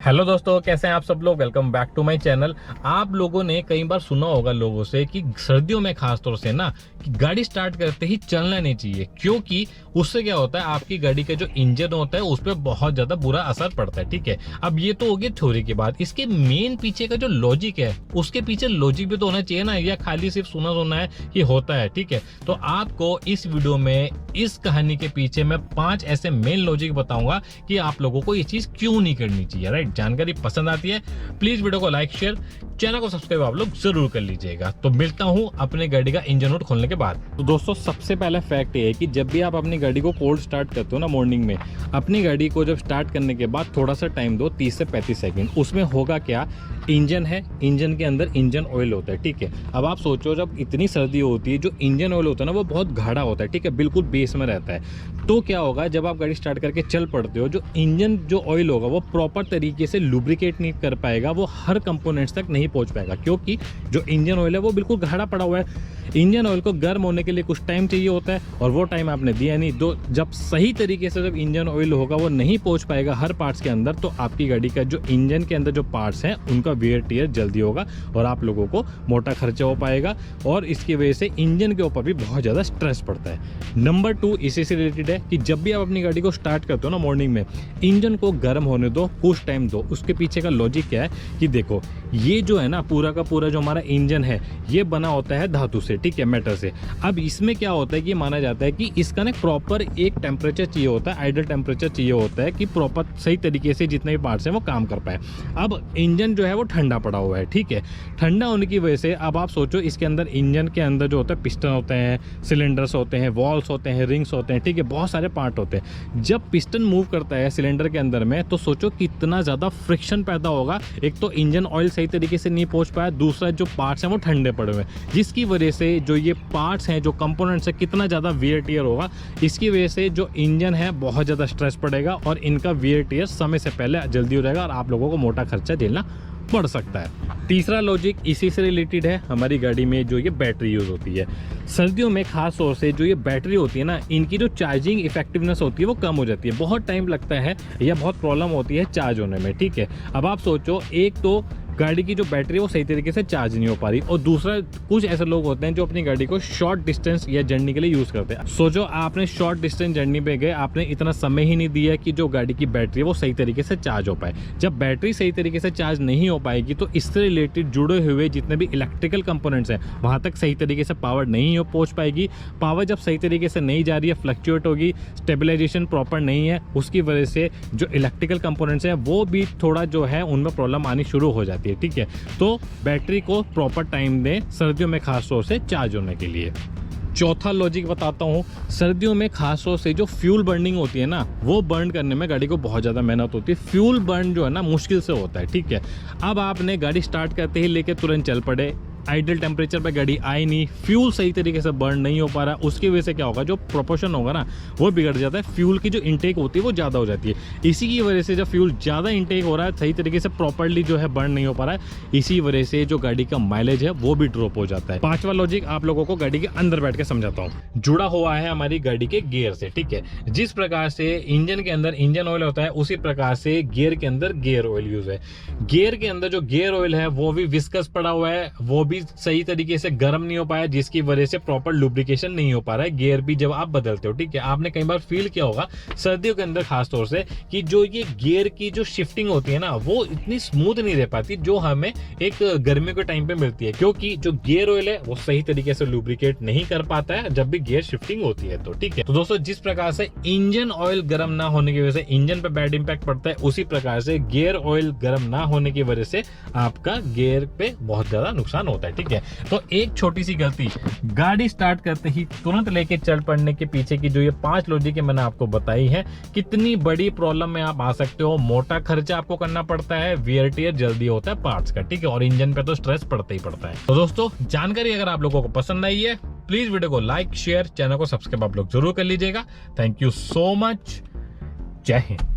Hello दोस्तों, कैसे हैं आप सब लोग। Welcome back to my channel. आप लोगों ने कई बार सुना होगा लोगों से कि सर्दियों में खासतौर से ना कि गाड़ी स्टार्ट करते ही चलना नहीं चाहिए, क्योंकि उससे क्या होता है, आपकी गाड़ी का जो इंजन होता है उस पर बहुत ज्यादा बुरा असर पड़ता है। ठीक है, अब ये तो हो गई थ्योरी की बात। इसके मेन पीछे का जो लॉजिक है, उसके पीछे लॉजिक भी तो होना चाहिए ना, या खाली सिर्फ सुना सुना है कि होता है। ठीक है, तो आपको इस वीडियो में इस कहानी के पीछे मैं 5 ऐसे मेन लॉजिक बताऊंगा कि आप लोगों को ये चीज क्यों नहीं करनी चाहिए। राइट, जानकारी पसंद आती है प्लीज वीडियो को लाइक शेयर, चैनल को सब्सक्राइब आप लोग जरूर कर लीजिएगा। तो मिलता हूं अपने गाड़ी का इंजन नोट खोलने के बाद। तो दोस्तों, सबसे पहला फैक्ट ये है कि जब भी आप अपनी गाड़ी को कोल्ड स्टार्ट करते हो ना मॉर्निंग में, अपनी गाड़ी को जब स्टार्ट करने के बाद थोड़ा सा टाइम दो, 30 से 35 सेकंड। उसमें होगा क्या, इंजन है, इंजन के अंदर इंजन ऑयल होता है। ठीक है, अब आप सोचो जब इतनी सर्दी होती है, जो इंजन ऑयल होता है ना वो बहुत गाढ़ा होता है। ठीक है, बिल्कुल बेस में रहता है। तो क्या होगा, जब आप गाड़ी स्टार्ट करके चल पड़ते हो, जो इंजन जो ऑयल होगा वो प्रॉपर तरीके से लुब्रिकेट नहीं कर पाएगा, वो हर कंपोनेंट्स तक नहीं पहुंच पाएगा, क्योंकि जो इंजन ऑयल है वो बिल्कुल गाढ़ा पड़ा हुआ है। इंजन ऑयल को गर्म होने के लिए कुछ टाइम चाहिए होता है, और वो टाइम आपने दिया नहीं। तो जब सही तरीके से जब इंजन ऑयल होगा वो नहीं पहुंच पाएगा हर पार्ट्स के अंदर, तो आपकी गाड़ी का जो इंजन के अंदर जो पार्ट्स हैं उनका वेयर टियर जल्दी होगा और आप लोगों को मोटा खर्चा हो पाएगा, और इसकी वजह से इंजन के ऊपर भी बहुत ज़्यादा स्ट्रेस पड़ता है। नंबर 2 इसी से रिलेटेड है कि जब भी आप अपनी गाड़ी को स्टार्ट करते हो ना मॉर्निंग में, इंजन को गर्म होने दो, कुछ टाइम दो। उसके पीछे का लॉजिक क्या है कि देखो, ये जो है ना पूरा का पूरा जो हमारा इंजन है ये बना होता है धातु से, ठीक है, मेटल से। अब इसमें क्या होता है कि माना जाता है कि इसका ना प्रॉपर एक टेम्परेचर चाहिए होता है, आइडल टेम्परेचर चाहिए होता है कि प्रॉपर सही तरीके से जितने भी पार्ट्स हैं वो काम कर पाए। अब इंजन जो है वो ठंडा पड़ा हुआ है। ठीक है, ठंडा होने की वजह से अब आप सोचो इसके अंदर, इंजन के अंदर जो होता है पिस्टन होते हैं, सिलेंडर्स होते हैं, वॉल्स होते हैं, रिंग्स होते हैं। ठीक है, बहुत सारे पार्ट होते हैं। जब पिस्टन मूव करता है सिलेंडर के अंदर में, तो सोचो कितना ज़्यादा फ्रिक्शन पैदा होगा। एक तो इंजन ऑयल सही तरीके से नहीं पहुंच पाया, दूसरा जो पार्ट्स हैं वो ठंडे पड़े हुए हैं, जिसकी वजह से जो ये पार्ट्स हैं, जो कंपोनेंट्स हैं, कितना ज़्यादा वियर टियर होगा। इसकी वजह से जो इंजन है बहुत ज़्यादा स्ट्रेस पड़ेगा, और इनका वियर टियर समय से पहले जल्दी हो जाएगा, और आप लोगों को मोटा खर्चा झेलना पड़ सकता है। तीसरा लॉजिक इसी से रिलेटेड है, हमारी गाड़ी में जो ये बैटरी यूज़ होती है सर्दियों में, खास तौर से जो ये बैटरी होती है ना, इनकी जो चार्जिंग इफेक्टिवनेस होती है वो कम हो जाती है, बहुत टाइम लगता है या बहुत प्रॉब्लम होती है चार्ज होने में। ठीक है, अब आप सोचो, एक तो गाड़ी की जो बैटरी है वो सही तरीके से चार्ज नहीं हो पा रही, और दूसरा कुछ ऐसे लोग होते हैं जो अपनी गाड़ी को शॉर्ट डिस्टेंस या जर्नी के लिए यूज़ करते हैं। सोचो आपने शॉर्ट डिस्टेंस जर्नी पे गए, आपने इतना समय ही नहीं दिया कि जो गाड़ी की बैटरी है वो सही तरीके से चार्ज हो पाए। जब बैटरी सही तरीके से चार्ज नहीं हो पाएगी, तो इससे रिलेटेड जुड़े हुए जितने भी इलेक्ट्रिकल कंपोनेंट्स हैं वहाँ तक सही तरीके से पावर नहीं हो पहुँच पाएगी। पावर जब सही तरीके से नहीं जा रही है, फ्लक्चुएट होगी, स्टेबलाइजेशन प्रॉपर नहीं है, उसकी वजह से जो इलेक्ट्रिकल कंपोनेंट्स हैं वो भी थोड़ा जो है उनमें प्रॉब्लम आनी शुरू हो जाती है। ठीक है, तो बैटरी को प्रॉपर टाइम दें सर्दियों में खास तौर से चार्ज होने के लिए। चौथा लॉजिक बताता हूँ, सर्दियों में खास तौर से जो फ्यूल बर्निंग होती है ना, वो बर्न करने में गाड़ी को बहुत ज़्यादा मेहनत होती है। फ्यूल बर्न जो है ना मुश्किल से होता है। ठीक है, अब आपने गाड़ी स्टार्ट करते ही लेके तुरंत चल पड़े, आइडल टेम्परेचर पे गाड़ी आई नहीं, फ्यूल सही तरीके से बर्न नहीं हो पा रहा, उसकी वजह से क्या होगा, जो प्रोपोर्शन होगा ना वो बिगड़ जाता है, फ्यूल की जो इनटेक होती है वो ज़्यादा हो जाती है। इसी की वजह से जब फ्यूल ज़्यादा इनटेक हो रहा है, सही तरीके से प्रॉपर्ली जो है बर्न नहीं हो पा रहा है, इसी वजह से जो गाड़ी का माइलेज है वो भी ड्रॉप हो जाता है। पांचवा लॉजिक आप लोगों को गाड़ी के अंदर बैठ के समझाता हूँ, जुड़ा हुआ है हमारी गाड़ी के गियर से। ठीक है, जिस प्रकार से इंजन के अंदर इंजन ऑयल होता है, उसी प्रकार से गियर के अंदर गियर ऑयल यूज है। गियर के अंदर जो गियर ऑयल है वो भी विस्कस पड़ा हुआ है, वो भी सही तरीके से गर्म नहीं हो पाया, जिसकी वजह से प्रॉपर लुब्रिकेशन नहीं हो पा रहा है गियर भी जब आप बदलते हो। ठीक है, आपने कई बार फील किया होगा सर्दियों के अंदर खास तौर से कि जो ये गियर की जो शिफ्टिंग होती है ना वो इतनी स्मूथ नहीं रह पाती जो हमें एक गर्मियों के टाइम पे मिलती है, क्योंकि जो गियर ऑयल है वो सही तरीके से लुब्रिकेट नहीं कर पाता है जब भी गियर शिफ्टिंग होती है। तो ठीक है, तो दोस्तों, जिस प्रकार से इंजन ऑयल गर्म ना होने की वजह से इंजन पे बैड इंपैक्ट पड़ता है, उसी प्रकार से गियर ऑयल गर्म ना होने की वजह से आपका गियर पे बहुत ज्यादा नुकसान होता है। ठीक है, तो एक छोटी सी गलती, गाड़ी स्टार्ट करते ही तुरंत लेके चल पड़ने के पीछे की जो ये 5 लॉजिक है मैंने आपको बताई है, कितनी बड़ी प्रॉब्लम में आप आ सकते हो। मोटा खर्चा आपको करना पड़ता है, वियर टियर जल्दी होता है पार्ट्स का। ठीक है, और इंजन पे तो स्ट्रेस पड़ता ही पड़ता है। तो दोस्तों, जानकारी अगर आप लोगों को पसंद आई है, प्लीज वीडियो को लाइक शेयर, चैनल को सब्सक्राइब आप लोग जरूर कर लीजिएगा। Thank you so much. जय हिंद।